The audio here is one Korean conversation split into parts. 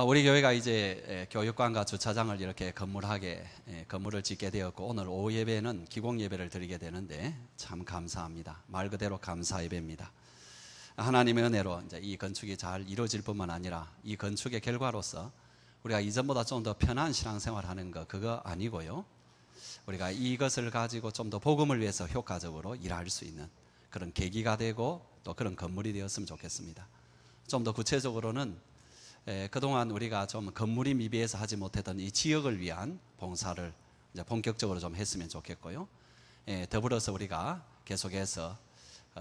우리 교회가 이제 교육관과 주차장을 이렇게 건물을 짓게 되었고, 오늘 오후 예배는 기공 예배를 드리게 되는데 참 감사합니다. 말 그대로 감사 예배입니다. 하나님의 은혜로 이제 이 건축이 잘 이루어질 뿐만 아니라 이 건축의 결과로서 우리가 이전보다 좀 더 편한 신앙생활 하는 거 그거 아니고요, 우리가 이것을 가지고 좀 더 복음을 위해서 효과적으로 일할 수 있는 그런 계기가 되고 또 그런 건물이 되었으면 좋겠습니다. 좀 더 구체적으로는 그동안 우리가 좀 건물이 미비해서 하지 못했던 이 지역을 위한 봉사를 이제 본격적으로 좀 했으면 좋겠고요. 더불어서 우리가 계속해서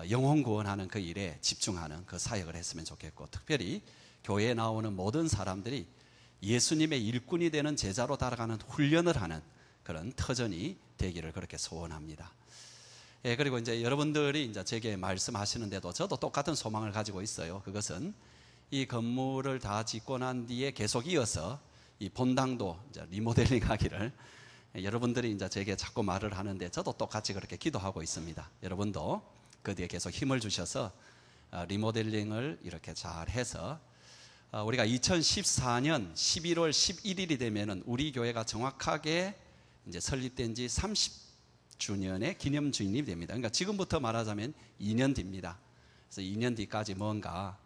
영혼 구원하는 그 일에 집중하는 그 사역을 했으면 좋겠고, 특별히 교회에 나오는 모든 사람들이 예수님의 일꾼이 되는 제자로 달아가는 훈련을 하는 그런 터전이 되기를 그렇게 소원합니다. 그리고 이제 여러분들이 이제 제게 말씀하시는데도 저도 똑같은 소망을 가지고 있어요. 그것은 이 건물을 다 짓고 난 뒤에 계속 이어서 이 본당도 이제 리모델링 하기를 여러분들이 이제 제게 자꾸 말을 하는데 저도 똑같이 그렇게 기도하고 있습니다. 여러분도 그 뒤에 계속 힘을 주셔서 리모델링을 이렇게 잘 해서 우리가 2014년 11월 11일이 되면은 우리 교회가 정확하게 이제 설립된 지 30주년의 기념 주인이 됩니다. 그러니까 지금부터 말하자면 2년 뒤입니다. 그래서 2년 뒤까지 뭔가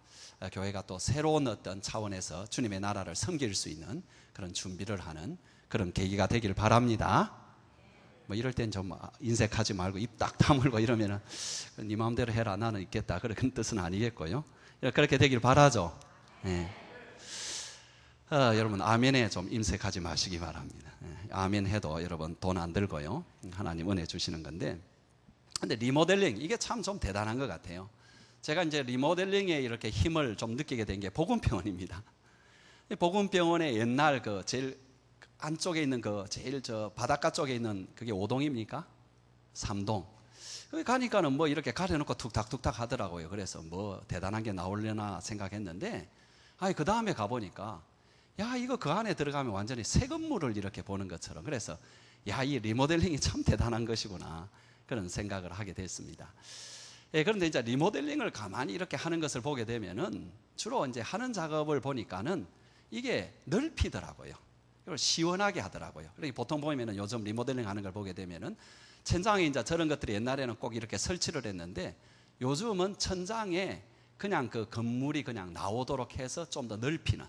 교회가 또 새로운 어떤 차원에서 주님의 나라를 섬길 수 있는 그런 준비를 하는 그런 계기가 되길 바랍니다. 뭐 이럴 땐 좀 인색하지 말고 입 딱 다물고 이러면은 네 마음대로 해라, 나는 있겠다, 그런 뜻은 아니겠고요. 그렇게 되길 바라죠. 네. 여러분 아멘에 좀 임색하지 마시기 바랍니다. 아멘 해도 여러분 돈 안 들고요, 하나님 은혜 주시는 건데, 근데 리모델링 이게 참 좀 대단한 것 같아요. 제가 이제 리모델링에 이렇게 힘을 좀 느끼게 된 게 복음병원입니다. 복음병원의 옛날 그 제일 안쪽에 있는 그 제일 저 바닷가 쪽에 있는 그게 5동입니까? 3동. 거기 가니까는 뭐 이렇게 가려놓고 툭탁툭탁 하더라고요. 그래서 뭐 대단한 게 나오려나 생각했는데, 그 다음에 가보니까 야, 이거 그 안에 들어가면 완전히 새 건물을 이렇게 보는 것처럼, 그래서 야, 이 리모델링이 참 대단한 것이구나, 그런 생각을 하게 됐습니다. 그런데 이제 리모델링을 가만히 이렇게 하는 것을 보게 되면은 주로 이제 하는 작업을 보니까는 이게 넓히더라고요. 이걸 시원하게 하더라고요. 그러니까 보통 보면은 요즘 리모델링 하는 걸 보게 되면은 천장에 이제 저런 것들이 옛날에는 꼭 이렇게 설치를 했는데, 요즘은 천장에 그냥 그 건물이 그냥 나오도록 해서 좀 더 넓히는,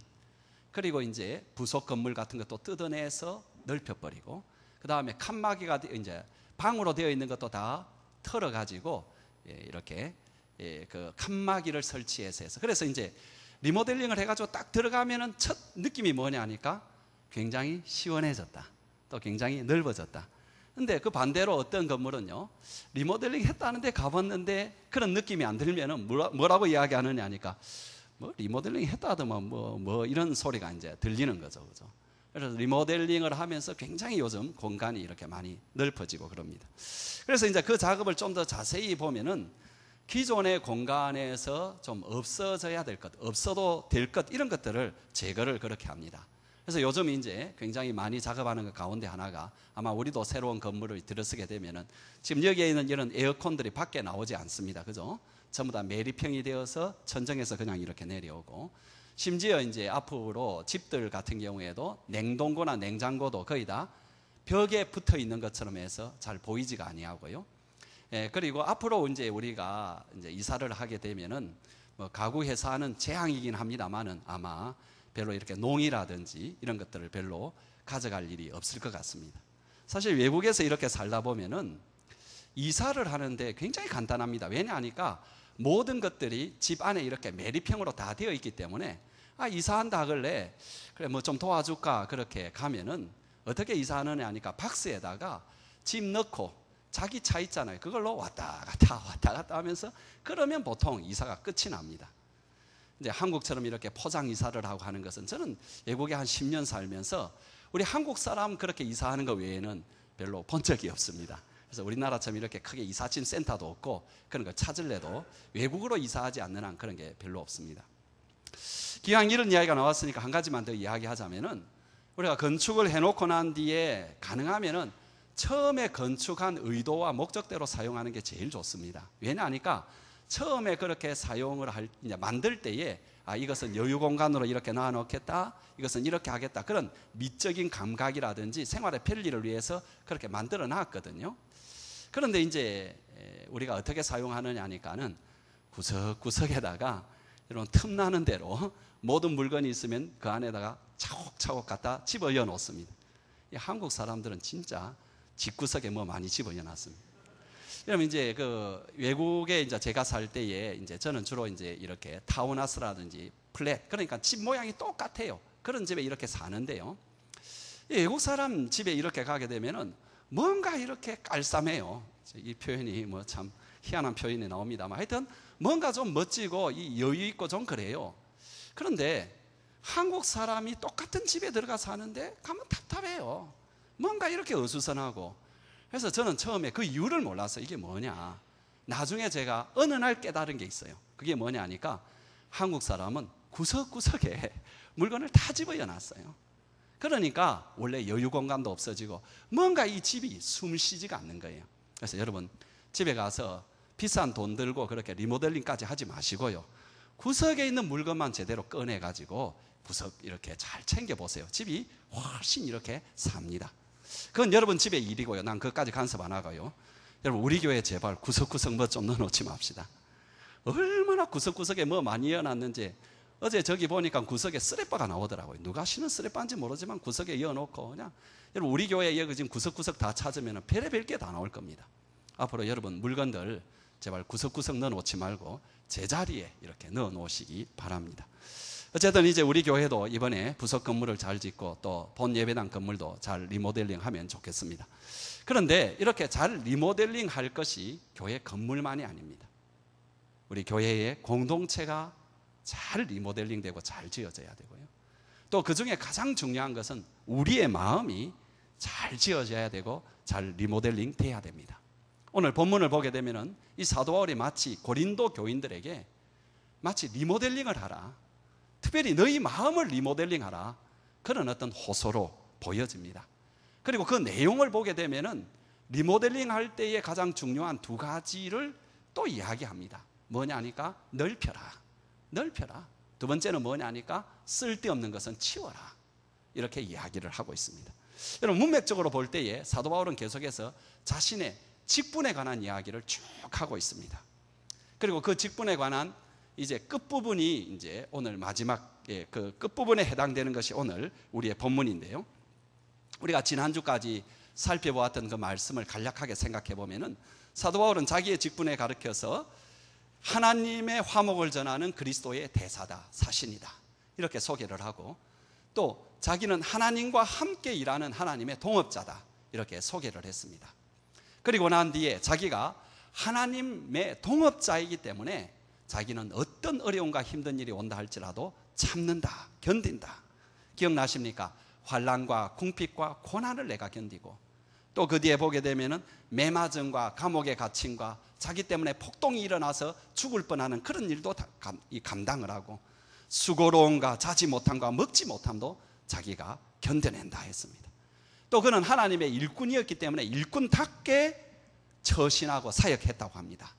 그리고 이제 부속 건물 같은 것도 뜯어내서 넓혀버리고, 그 다음에 칸막이가 이제 방으로 되어 있는 것도 다 털어가지고 이렇게 그 칸막이를 설치해서 해서, 그래서 이제 리모델링을 해가지고 딱 들어가면은 첫 느낌이 뭐냐 하니까 굉장히 시원해졌다, 또 굉장히 넓어졌다. 근데 그 반대로 어떤 건물은요, 리모델링 했다는데 가봤는데 그런 느낌이 안 들면은 뭐라고 이야기하느냐 하니까 뭐 리모델링 했다 하더만 뭐 이런 소리가 이제 들리는 거죠, 그죠? 그래서 리모델링을 하면서 굉장히 요즘 공간이 이렇게 많이 넓어지고 그럽니다. 그래서 이제 그 작업을 좀 더 자세히 보면은 기존의 공간에서 좀 없어져야 될 것, 없어도 될 것, 이런 것들을 제거를 그렇게 합니다. 그래서 요즘 이제 굉장히 많이 작업하는 것 가운데 하나가, 아마 우리도 새로운 건물을 들어서게 되면은 지금 여기에 있는 이런 에어컨들이 밖에 나오지 않습니다, 그죠? 전부 다 매립형이 되어서 천정에서 그냥 이렇게 내려오고, 심지어 이제 앞으로 집들 같은 경우에도 냉동고나 냉장고도 거의 다 벽에 붙어 있는 것처럼 해서 잘 보이지가 아니하고요. 그리고 앞으로 이제 우리가 이제 이사를 하게 되면은 뭐 가구 회사는 재앙이긴 합니다만은 아마 별로 이렇게 농이라든지 이런 것들을 별로 가져갈 일이 없을 것 같습니다. 사실 외국에서 이렇게 살다 보면은 이사를 하는데 굉장히 간단합니다. 왜냐하니까 모든 것들이 집 안에 이렇게 매립형으로 다 되어 있기 때문에 이사한다 하길래 그래 뭐 좀 도와줄까 그렇게 가면은 어떻게 이사하느냐 하니까 박스에다가 집 넣고 자기 차 있잖아요, 그걸로 왔다 갔다 하면서 그러면 보통 이사가 끝이 납니다. 이제 한국처럼 이렇게 포장 이사를 하고 하는 것은, 저는 외국에 한 10년 살면서 우리 한국 사람 그렇게 이사하는 것 외에는 별로 본 적이 없습니다. 그래서 우리나라처럼 이렇게 크게 이사짐 센터도 없고 그런 걸 찾을래도 외국으로 이사하지 않는 한 그런 게 별로 없습니다. 기왕 이런 이야기가 나왔으니까 한 가지만 더 이야기하자면은, 우리가 건축을 해놓고 난 뒤에 가능하면은 처음에 건축한 의도와 목적대로 사용하는 게 제일 좋습니다. 왜냐하니까 처음에 그렇게 사용을 이제 만들 때에 이것은 여유 공간으로 이렇게 놔놓겠다, 이것은 이렇게 하겠다, 그런 미적인 감각이라든지 생활의 편리를 위해서 그렇게 만들어 놨거든요. 그런데 이제 우리가 어떻게 사용하느냐 하니까는 구석구석에다가 이런 틈나는 대로 모든 물건이 있으면 그 안에다가 차곡차곡 갖다 집어넣어 놓습니다. 한국 사람들은 진짜 집구석에 뭐 많이 집어넣어 놨습니다. 그러면 이제 그 외국에 이제 제가 살 때에 이제 저는 주로 이제 이렇게 타운하우스라든지 플랫, 그러니까 집 모양이 똑같아요. 그런 집에 이렇게 사는데요. 외국 사람 집에 이렇게 가게 되면은 뭔가 이렇게 깔쌈해요. 이 표현이 뭐 참 희한한 표현이 나옵니다만 하여튼 뭔가 좀 멋지고 여유 있고 좀 그래요. 그런데 한국 사람이 똑같은 집에 들어가 사는데 가면 답답해요. 뭔가 이렇게 어수선하고. 그래서 저는 처음에 그 이유를 몰랐어요. 이게 뭐냐. 나중에 제가 어느 날 깨달은 게 있어요. 그게 뭐냐 하니까 한국 사람은 구석구석에 물건을 다 집어넣어 놨어요. 그러니까 원래 여유 공간도 없어지고 뭔가 이 집이 숨 쉬지가 않는 거예요. 그래서 여러분 집에 가서 비싼 돈 들고 그렇게 리모델링까지 하지 마시고요. 구석에 있는 물건만 제대로 꺼내가지고 구석 이렇게 잘 챙겨보세요. 집이 훨씬 이렇게 삽니다. 그건 여러분 집의 일이고요. 난 그것까지 간섭 안 하고요. 여러분 우리 교회 제발 구석구석 뭐 좀 넣어놓지 맙시다. 얼마나 구석구석에 뭐 많이 이어놨는지. 어제 저기 보니까 구석에 쓰레빠가 나오더라고요. 누가 신은 쓰레빠인지 모르지만 구석에 이어놓고 그냥. 여러분 우리 교회에 지금 구석구석 다 찾으면 별의별 게 다 나올 겁니다. 앞으로 여러분 물건들 제발 구석구석 넣어놓지 말고 제자리에 이렇게 넣어놓으시기 바랍니다. 어쨌든 이제 우리 교회도 이번에 부속 건물을 잘 짓고 또 본 예배당 건물도 잘 리모델링 하면 좋겠습니다. 그런데 이렇게 잘 리모델링 할 것이 교회 건물만이 아닙니다. 우리 교회의 공동체가 잘 리모델링 되고 잘 지어져야 되고요. 또 그 중에 가장 중요한 것은 우리의 마음이 잘 지어져야 되고 잘 리모델링 돼야 됩니다. 오늘 본문을 보게 되면은 이 사도 바울이 마치 고린도 교인들에게 마치 리모델링을 하라, 특별히 너희 마음을 리모델링하라, 그런 어떤 호소로 보여집니다. 그리고 그 내용을 보게 되면은 리모델링 할 때의 가장 중요한 두 가지를 또 이야기합니다. 뭐냐 하니까 넓혀라. 두 번째는 뭐냐 하니까 쓸데없는 것은 치워라. 이렇게 이야기를 하고 있습니다. 여러분 문맥적으로 볼 때에 사도 바울은 계속해서 자신의 직분에 관한 이야기를 쭉 하고 있습니다. 그리고 그 직분에 관한 이제 끝부분이 이제 오늘 마지막 그 끝부분에 해당되는 것이 오늘 우리의 본문인데요. 우리가 지난주까지 살펴보았던 그 말씀을 간략하게 생각해 보면은 사도 바울은 자기의 직분에 가르쳐서 하나님의 화목을 전하는 그리스도의 대사다, 사신이다, 이렇게 소개를 하고, 또 자기는 하나님과 함께 일하는 하나님의 동업자다, 이렇게 소개를 했습니다. 그리고 난 뒤에 자기가 하나님의 동업자이기 때문에 자기는 어떤 어려움과 힘든 일이 온다 할지라도 참는다, 견딘다. 기억나십니까? 환난과 궁핍과 고난을 내가 견디고, 또 그 뒤에 보게 되면은 매맞음과 감옥에 갇힘과 자기 때문에 폭동이 일어나서 죽을 뻔하는 그런 일도 감당을 하고, 수고로움과 자지 못함과 먹지 못함도 자기가 견뎌낸다 했습니다. 또 그는 하나님의 일꾼이었기 때문에 일꾼답게 처신하고 사역했다고 합니다.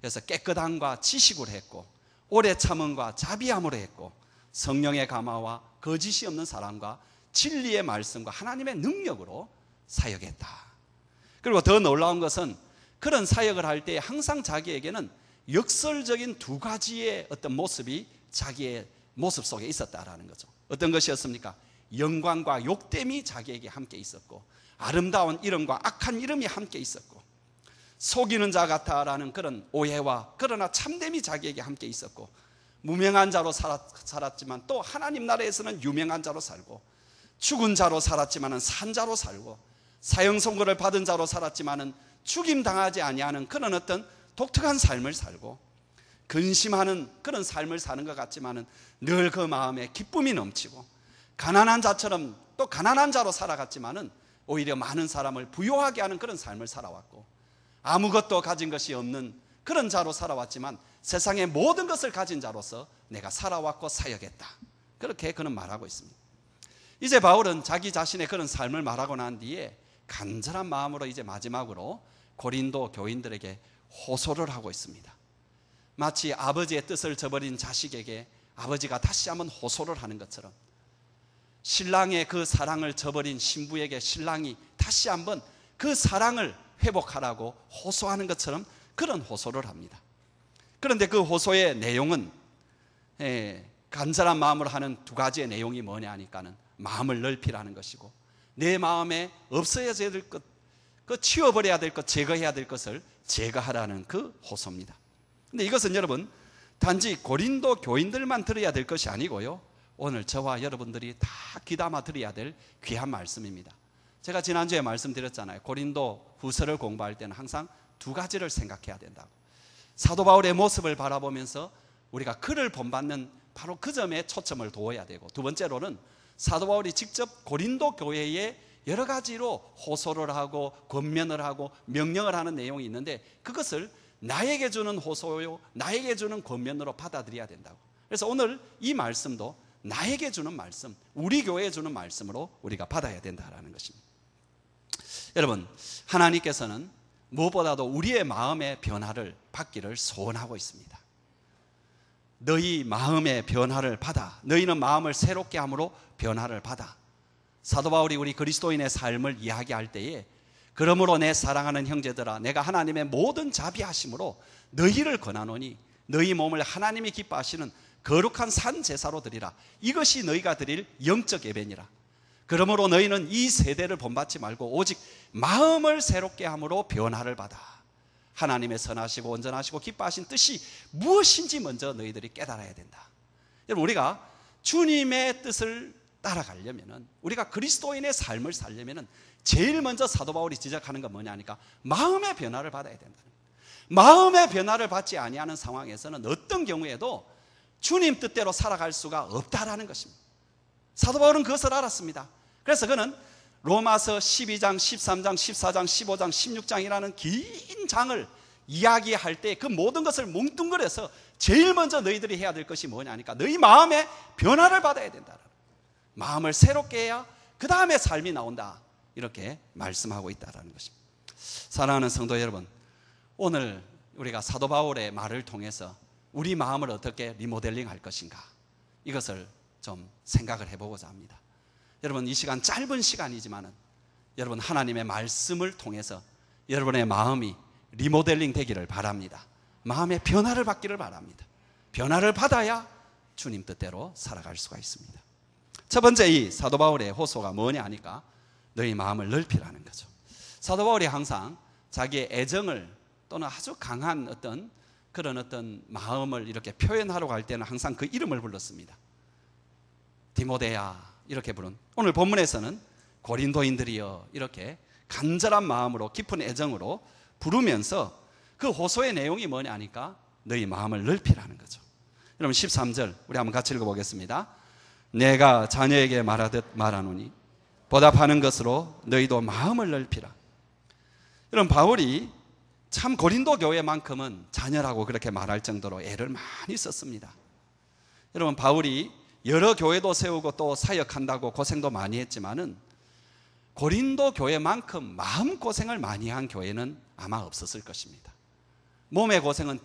그래서 깨끗함과 지식으로 했고, 오래 참음과 자비함으로 했고, 성령의 감화와 거짓이 없는 사랑과 진리의 말씀과 하나님의 능력으로 사역했다. 그리고 더 놀라운 것은 그런 사역을 할 때 항상 자기에게는 역설적인 두 가지의 어떤 모습이 자기의 모습 속에 있었다라는 거죠. 어떤 것이었습니까? 영광과 욕됨이 자기에게 함께 있었고, 아름다운 이름과 악한 이름이 함께 있었고, 속이는 자 같아라는 그런 오해와 그러나 참됨이 자기에게 함께 있었고, 무명한 자로 살았지만 또 하나님 나라에서는 유명한 자로 살고, 죽은 자로 살았지만은 산 자로 살고, 사형 선고를 받은 자로 살았지만은 죽임 당하지 아니하는 그런 어떤 독특한 삶을 살고, 근심하는 그런 삶을 사는 것 같지만은 늘 그 마음에 기쁨이 넘치고, 가난한 자처럼 또 가난한 자로 살아갔지만은 오히려 많은 사람을 부유하게 하는 그런 삶을 살아왔고, 아무것도 가진 것이 없는 그런 자로 살아왔지만 세상의 모든 것을 가진 자로서 내가 살아왔고 사역했다, 그렇게 그는 말하고 있습니다. 이제 바울은 자기 자신의 그런 삶을 말하고 난 뒤에 간절한 마음으로 이제 마지막으로 고린도 교인들에게 호소를 하고 있습니다. 마치 아버지의 뜻을 저버린 자식에게 아버지가 다시 한번 호소를 하는 것처럼, 신랑의 그 사랑을 저버린 신부에게 신랑이 다시 한번 그 사랑을 회복하라고 호소하는 것처럼 그런 호소를 합니다. 그런데 그 호소의 내용은 간절한 마음으로 하는 두 가지의 내용이 뭐냐 하니까는 마음을 넓히라는 것이고, 내 마음에 없어져야 될 것, 그 치워버려야 될 것, 제거해야 될 것을 제거하라는 그 호소입니다. 근데 이것은 여러분 단지 고린도 교인들만 들어야 될 것이 아니고요, 오늘 저와 여러분들이 다 귀담아 들어야 될 귀한 말씀입니다. 제가 지난주에 말씀드렸잖아요. 고린도 후서를 공부할 때는 항상 두 가지를 생각해야 된다고. 사도 바울의 모습을 바라보면서 우리가 그를 본받는 바로 그 점에 초점을 두어야 되고, 두 번째로는 사도 바울이 직접 고린도 교회에 여러 가지로 호소를 하고 권면을 하고 명령을 하는 내용이 있는데, 그것을 나에게 주는 호소요, 나에게 주는 권면으로 받아들여야 된다고. 그래서 오늘 이 말씀도 나에게 주는 말씀, 우리 교회에 주는 말씀으로 우리가 받아야 된다는 것입니다. 여러분, 하나님께서는 무엇보다도 우리의 마음의 변화를 받기를 소원하고 있습니다. 너희 마음의 변화를 받아, 너희는 마음을 새롭게 함으로 변화를 받아. 사도 바울이 우리 그리스도인의 삶을 이야기할 때에, 그러므로 내 사랑하는 형제들아, 내가 하나님의 모든 자비하심으로 너희를 권하노니 너희 몸을 하나님이 기뻐하시는 거룩한 산 제사로 드리라. 이것이 너희가 드릴 영적 예배니라. 그러므로 너희는 이 세대를 본받지 말고 오직 마음을 새롭게 함으로 변화를 받아 하나님의 선하시고 온전하시고 기뻐하신 뜻이 무엇인지 먼저 너희들이 깨달아야 된다. 여러분, 우리가 주님의 뜻을 따라가려면, 우리가 그리스도인의 삶을 살려면 제일 먼저 사도 바울이 지적하는 건 뭐냐니까 마음의 변화를 받아야 된다. 마음의 변화를 받지 아니하는 상황에서는 어떤 경우에도 주님 뜻대로 살아갈 수가 없다라는 것입니다. 사도 바울은 그것을 알았습니다. 그래서 그는 로마서 12장, 13장, 14장, 15장, 16장이라는 긴 장을 이야기할 때 그 모든 것을 뭉뚱그려서 제일 먼저 너희들이 해야 될 것이 뭐냐니까 너희 마음의 변화를 받아야 된다. 마음을 새롭게 해야 그 다음에 삶이 나온다. 이렇게 말씀하고 있다는 것입니다. 사랑하는 성도 여러분, 오늘 우리가 사도 바울의 말을 통해서 우리 마음을 어떻게 리모델링 할 것인가, 이것을 좀 생각을 해보고자 합니다. 여러분, 이 시간 짧은 시간이지만은 여러분 하나님의 말씀을 통해서 여러분의 마음이 리모델링 되기를 바랍니다. 마음의 변화를 받기를 바랍니다. 변화를 받아야 주님 뜻대로 살아갈 수가 있습니다. 첫 번째, 이 사도 바울의 호소가 뭐냐 하니까 너희 마음을 넓히라는 거죠. 사도 바울이 항상 자기의 애정을 또는 아주 강한 그런 어떤 마음을 이렇게 표현하러 갈 때는 항상 그 이름을 불렀습니다. 디모데야, 이렇게 부른. 오늘 본문에서는 고린도인들이여, 이렇게 간절한 마음으로 깊은 애정으로 부르면서 그 호소의 내용이 뭐냐 하니까 너희 마음을 넓히라는 거죠. 여러분, 13절 우리 한번 같이 읽어보겠습니다. 내가 자녀에게 말하듯 말하노니 보답하는 것으로 너희도 마음을 넓히라. 여러분, 바울이 참 고린도 교회만큼은 자녀라고 그렇게 말할 정도로 애를 많이 썼습니다. 여러분, 바울이 여러 교회도 세우고 또 사역한다고 고생도 많이 했지만은 고린도 교회만큼 마음고생을 많이 한 교회는 아마 없었을 것입니다. 몸의 고생은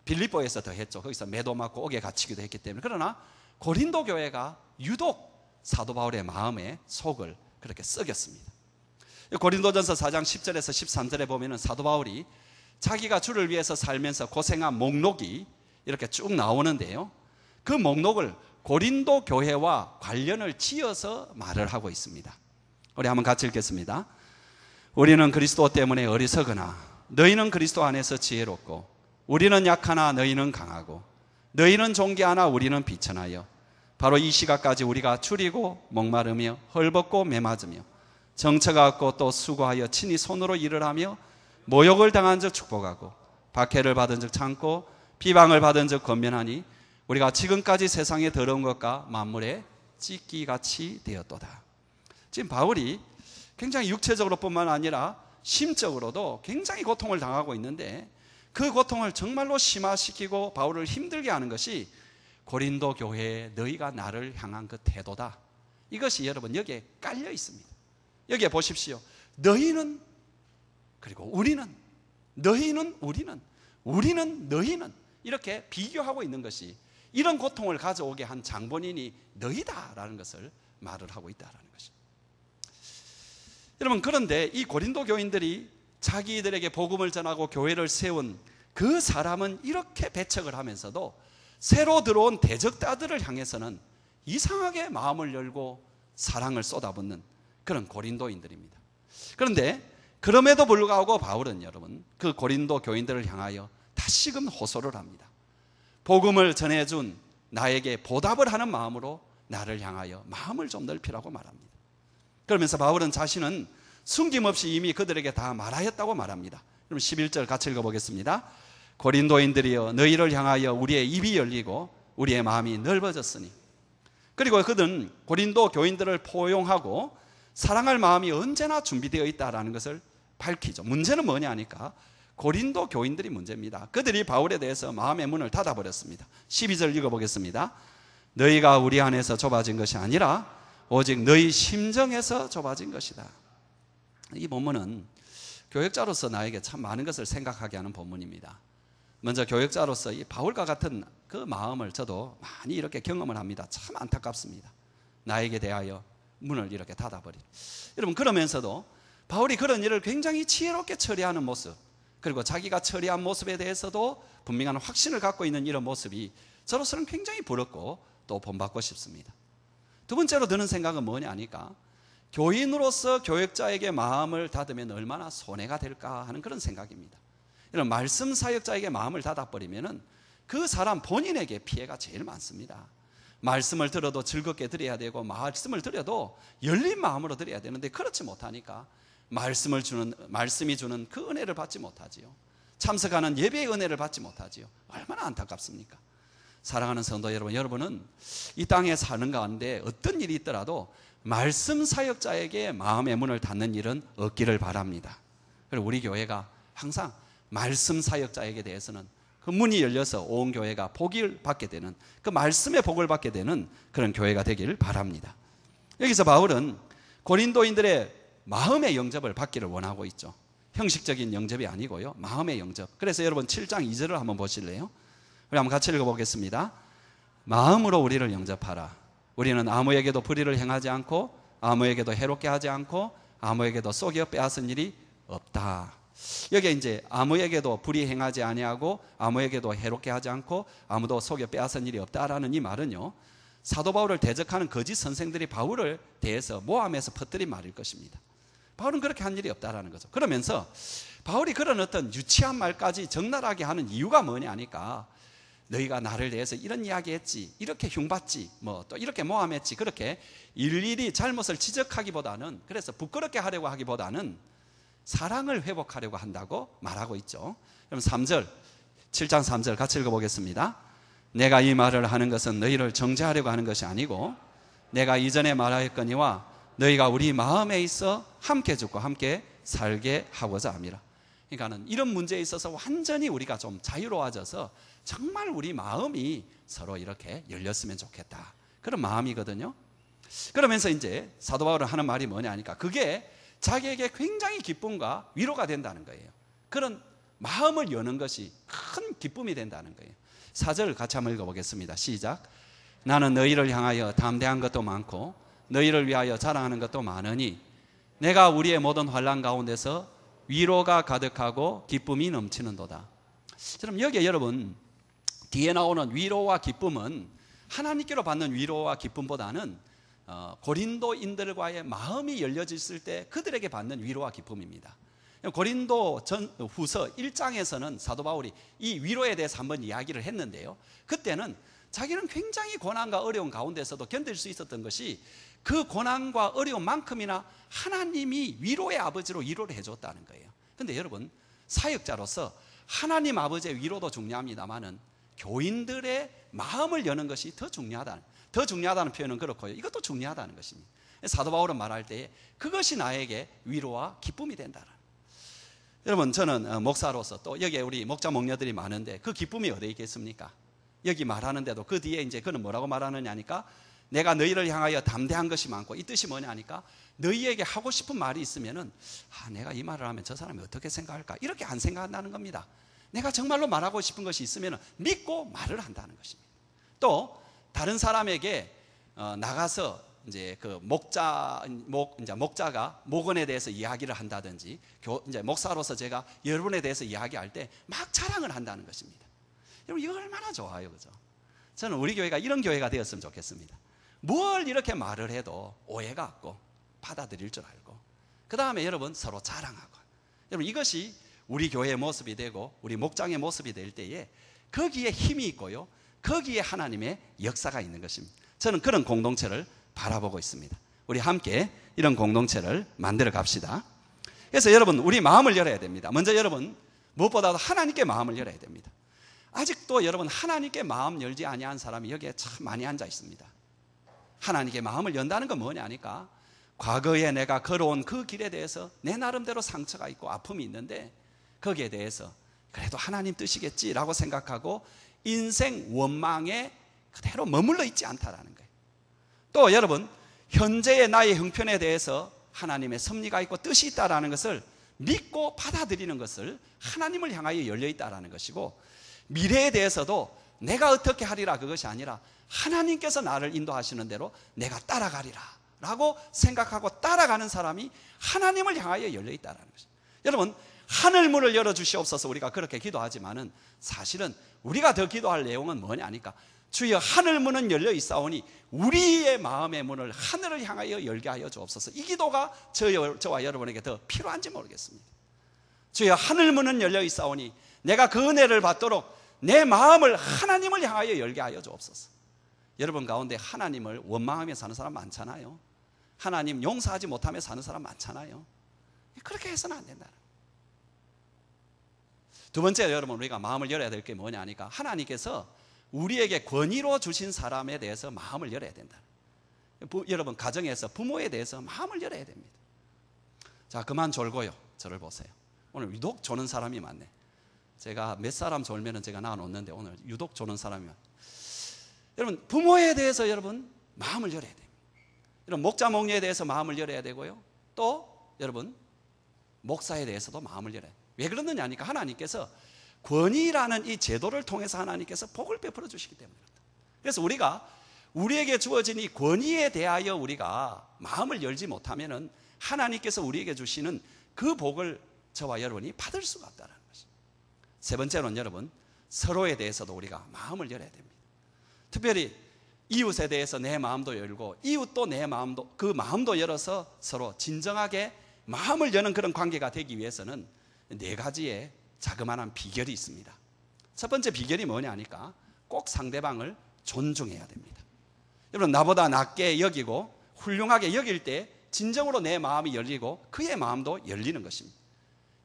빌립보에서 더 했죠. 거기서 매도 맞고 옥에 갇히기도 했기 때문에. 그러나 고린도 교회가 유독 사도 바울의 마음에 속을 그렇게 썩였습니다. 고린도전서 4장 10절에서 13절에 보면은 사도 바울이 자기가 주를 위해서 살면서 고생한 목록이 이렇게 쭉 나오는데요, 그 목록을 고린도 교회와 관련을 지어서 말을 하고 있습니다. 우리 한번 같이 읽겠습니다. 우리는 그리스도 때문에 어리석으나 너희는 그리스도 안에서 지혜롭고, 우리는 약하나 너희는 강하고, 너희는 존귀하나 우리는 비천하여 바로 이 시각까지 우리가 줄이고 목마르며 헐벗고 매맞으며 정처가 없고 또 수고하여 친히 손으로 일을 하며 모욕을 당한 즉 축복하고 박해를 받은 즉 참고 비방을 받은 즉 권면하니 우리가 지금까지 세상에 더러운 것과 만물에 찢기같이 되었도다. 지금 바울이 굉장히 육체적으로 뿐만 아니라 심적으로도 굉장히 고통을 당하고 있는데, 그 고통을 정말로 심화시키고 바울을 힘들게 하는 것이 고린도 교회에 너희가 나를 향한 그 태도다. 이것이 여러분 여기에 깔려 있습니다. 여기에 보십시오. 너희는, 그리고 우리는, 너희는, 우리는, 우리는, 너희는, 이렇게 비교하고 있는 것이 이런 고통을 가져오게 한 장본인이 너희다라는 것을 말을 하고 있다라는 것입니다. 여러분, 그런데 이 고린도 교인들이 자기들에게 복음을 전하고 교회를 세운 그 사람은 이렇게 배척을 하면서도 새로 들어온 대적자들을 향해서는 이상하게 마음을 열고 사랑을 쏟아붓는 그런 고린도인들입니다. 그런데 그럼에도 불구하고 바울은 여러분 그 고린도 교인들을 향하여 다시금 호소를 합니다. 복음을 전해준 나에게 보답을 하는 마음으로 나를 향하여 마음을 좀 넓히라고 말합니다. 그러면서 바울은 자신은 숨김없이 이미 그들에게 다 말하였다고 말합니다. 그럼 11절 같이 읽어보겠습니다. 고린도인들이여 너희를 향하여 우리의 입이 열리고 우리의 마음이 넓어졌으니. 그리고 그들은 고린도 교인들을 포용하고 사랑할 마음이 언제나 준비되어 있다는 것을 밝히죠. 문제는 뭐냐 하니까 고린도 교인들이 문제입니다. 그들이 바울에 대해서 마음의 문을 닫아버렸습니다. 12절 읽어보겠습니다. 너희가 우리 안에서 좁아진 것이 아니라 오직 너희 심정에서 좁아진 것이다. 이 본문은 교역자로서 나에게 참 많은 것을 생각하게 하는 본문입니다. 먼저 교역자로서 이 바울과 같은 그 마음을 저도 많이 이렇게 경험을 합니다. 참 안타깝습니다. 나에게 대하여 문을 이렇게 닫아버린. 여러분, 그러면서도 바울이 그런 일을 굉장히 지혜롭게 처리하는 모습, 그리고 자기가 처리한 모습에 대해서도 분명한 확신을 갖고 있는 이런 모습이 저로서는 굉장히 부럽고 또 본받고 싶습니다. 두 번째로 드는 생각은 뭐냐 하니까 교인으로서 교역자에게 마음을 닫으면 얼마나 손해가 될까 하는 그런 생각입니다. 이런 말씀 사역자에게 마음을 닫아버리면 그 사람 본인에게 피해가 제일 많습니다. 말씀을 들어도 즐겁게 들어야 되고 말씀을 들어도 열린 마음으로 들어야 되는데 그렇지 못하니까 말씀이 주는 그 은혜를 받지 못하지요. 참석하는 예배의 은혜를 받지 못하지요. 얼마나 안타깝습니까? 사랑하는 성도 여러분, 여러분은 이 땅에 사는 가운데 어떤 일이 있더라도 말씀 사역자에게 마음의 문을 닫는 일은 없기를 바랍니다. 그리고 우리 교회가 항상 말씀 사역자에게 대해서는 그 문이 열려서 온 교회가 복을 받게 되는, 그 말씀의 복을 받게 되는 그런 교회가 되기를 바랍니다. 여기서 바울은 고린도인들의 마음의 영접을 받기를 원하고 있죠. 형식적인 영접이 아니고요, 마음의 영접. 그래서 여러분 7장 2절을 한번 보실래요? 우리 한번 같이 읽어보겠습니다. 마음으로 우리를 영접하라. 우리는 아무에게도 불의를 행하지 않고 아무에게도 해롭게 하지 않고 아무에게도 속여 빼앗은 일이 없다. 여기에 이제 아무에게도 불의 행하지 아니하고 아무에게도 해롭게 하지 않고 아무도 속여 빼앗은 일이 없다라는 이 말은요, 사도 바울을 대적하는 거짓 선생들이 바울을 대해서 모함해서 퍼뜨린 말일 것입니다. 바울은 그렇게 한 일이 없다라는 거죠. 그러면서 바울이 그런 어떤 유치한 말까지 적나라하게 하는 이유가 뭐냐 하니까 너희가 나를 대해서 이런 이야기했지, 이렇게 흉봤지, 뭐 또 이렇게 모함했지, 그렇게 일일이 잘못을 지적하기보다는, 그래서 부끄럽게 하려고 하기보다는 사랑을 회복하려고 한다고 말하고 있죠. 그럼 3절, 7장 3절 같이 읽어보겠습니다. 내가 이 말을 하는 것은 너희를 정죄하려고 하는 것이 아니고 내가 이전에 말하였거니와 너희가 우리 마음에 있어 함께 죽고 함께 살게 하고자 함이라. 그러니까는 이런 문제에 있어서 완전히 우리가 좀 자유로워져서 정말 우리 마음이 서로 이렇게 열렸으면 좋겠다, 그런 마음이거든요. 그러면서 이제 사도 바울은 하는 말이 뭐냐 하니까 그게 자기에게 굉장히 기쁨과 위로가 된다는 거예요. 그런 마음을 여는 것이 큰 기쁨이 된다는 거예요. 4절 같이 한번 읽어보겠습니다. 시작. 나는 너희를 향하여 담대한 것도 많고 너희를 위하여 자랑하는 것도 많으니 내가 우리의 모든 환난 가운데서 위로가 가득하고 기쁨이 넘치는도다. 그럼 여기에 여러분 뒤에 나오는 위로와 기쁨은 하나님께로 받는 위로와 기쁨보다는 고린도인들과의 마음이 열려졌을 때 그들에게 받는 위로와 기쁨입니다. 고린도 후서 1장에서는 사도 바울이 이 위로에 대해서 한번 이야기를 했는데요, 그때는 자기는 굉장히 고난과 어려운 가운데서도 견딜 수 있었던 것이 그 고난과 어려움만큼이나 하나님이 위로의 아버지로 위로를 해줬다는 거예요. 그런데 여러분, 사역자로서 하나님 아버지의 위로도 중요합니다만은 교인들의 마음을 여는 것이 더 중요하다는 표현은 그렇고요, 이것도 중요하다는 것입니다. 사도 바울은 말할 때 그것이 나에게 위로와 기쁨이 된다는. 여러분, 저는 목사로서 또 여기에 우리 목자 목녀들이 많은데 그 기쁨이 어디에 있겠습니까? 여기 말하는데도 그 뒤에 이제 그는 뭐라고 말하느냐 하니까 내가 너희를 향하여 담대한 것이 많고, 이 뜻이 뭐냐 하니까 너희에게 하고 싶은 말이 있으면은 내가 이 말을 하면 저 사람이 어떻게 생각할까, 이렇게 안 생각한다는 겁니다. 내가 정말로 말하고 싶은 것이 있으면 믿고 말을 한다는 것입니다. 또 다른 사람에게 나가서 이제 그 목자가 목원에 대해서 이야기를 한다든지, 이제 목사로서 제가 여러분에 대해서 이야기할 때 막 자랑을 한다는 것입니다. 여러분, 이거 얼마나 좋아요, 그죠? 저는 우리 교회가 이런 교회가 되었으면 좋겠습니다. 뭘 이렇게 말을 해도 오해가 없고 받아들일 줄 알고, 그 다음에 여러분 서로 자랑하고, 여러분 이것이 우리 교회의 모습이 되고 우리 목장의 모습이 될 때에 거기에 힘이 있고요, 거기에 하나님의 역사가 있는 것입니다. 저는 그런 공동체를 바라보고 있습니다. 우리 함께 이런 공동체를 만들어 갑시다. 그래서 여러분, 우리 마음을 열어야 됩니다. 먼저 여러분, 무엇보다도 하나님께 마음을 열어야 됩니다. 아직도 여러분, 하나님께 마음 열지 아니한 사람이 여기에 참 많이 앉아 있습니다. 하나님께 마음을 연다는 건 뭐냐 하니까, 과거에 내가 걸어온 그 길에 대해서 내 나름대로 상처가 있고 아픔이 있는데, 거기에 대해서 그래도 하나님 뜻이겠지라고 생각하고 인생 원망에 그대로 머물러 있지 않다라는 거예요. 또 여러분, 현재의 나의 형편에 대해서 하나님의 섭리가 있고 뜻이 있다라는 것을 믿고 받아들이는 것을 하나님을 향하여 열려 있다라는 것이고, 미래에 대해서도 내가 어떻게 하리라 그것이 아니라 하나님께서 나를 인도하시는 대로 내가 따라가리라 라고 생각하고 따라가는 사람이 하나님을 향하여 열려 있다는 것입니다. 여러분, 하늘문을 열어주시옵소서 우리가 그렇게 기도하지만은 사실은 우리가 더 기도할 내용은 뭐냐 하니까, 주여 하늘문은 열려 있사오니 우리의 마음의 문을 하늘을 향하여 열게 하여 주옵소서. 이 기도가 저와 여러분에게 더 필요한지 모르겠습니다. 주여 하늘문은 열려 있사오니 내가 그 은혜를 받도록 내 마음을 하나님을 향하여 열게 하여 주옵소서. 여러분 가운데 하나님을 원망하며 사는 사람 많잖아요. 하나님 용서하지 못하며 사는 사람 많잖아요. 그렇게 해서는 안 된다. 두 번째, 여러분 우리가 마음을 열어야 될 게 뭐냐 하니까, 하나님께서 우리에게 권위로 주신 사람에 대해서 마음을 열어야 된다. 여러분 가정에서 부모에 대해서 마음을 열어야 됩니다. 자, 그만 졸고요. 저를 보세요. 오늘 유독 조는 사람이 많네. 제가 몇 사람 졸면은 제가 나눠놓는데 오늘 유독 조는 사람이 많아요. 여러분 부모에 대해서 여러분 마음을 열어야 됩니다. 여러분 목자 목녀에 대해서 마음을 열어야 되고요, 또 여러분 목사에 대해서도 마음을 열어야 돼요. 왜 그러느냐 하니까, 하나님께서 권위라는 이 제도를 통해서 하나님께서 복을 베풀어 주시기 때문입니다. 그래서 우리에게 주어진 이 권위에 대하여 우리가 마음을 열지 못하면은 하나님께서 우리에게 주시는 그 복을 저와 여러분이 받을 수가 없다는 것입니다. 세 번째로는 여러분, 서로에 대해서도 우리가 마음을 열어야 됩니다. 특별히 이웃에 대해서 내 마음도 열고, 이웃도 내 마음도, 그 마음도 열어서 서로 진정하게 마음을 여는 그런 관계가 되기 위해서는 네 가지의 자그마한 비결이 있습니다. 첫 번째 비결이 뭐냐 하니까, 꼭 상대방을 존중해야 됩니다. 여러분 나보다 낮게 여기고 훌륭하게 여길 때 진정으로 내 마음이 열리고 그의 마음도 열리는 것입니다.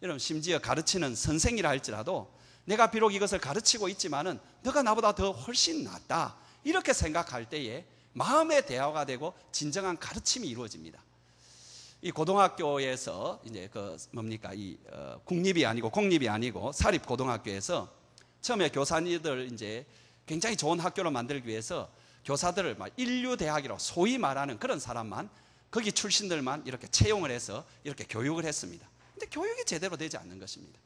여러분 심지어 가르치는 선생이라 할지라도 내가 비록 이것을 가르치고 있지만은 너가 나보다 더 훨씬 낫다 이렇게 생각할 때에 마음의 대화가 되고 진정한 가르침이 이루어집니다. 이 고등학교에서 이제 국립이 아니고 공립이 아니고 사립 고등학교에서 처음에 교사님들 이제 굉장히 좋은 학교로 만들기 위해서 교사들을 막 인류대학이라고 소위 말하는 그런 사람만, 거기 출신들만 이렇게 채용을 해서 이렇게 교육을 했습니다. 근데 교육이 제대로 되지 않는 것입니다.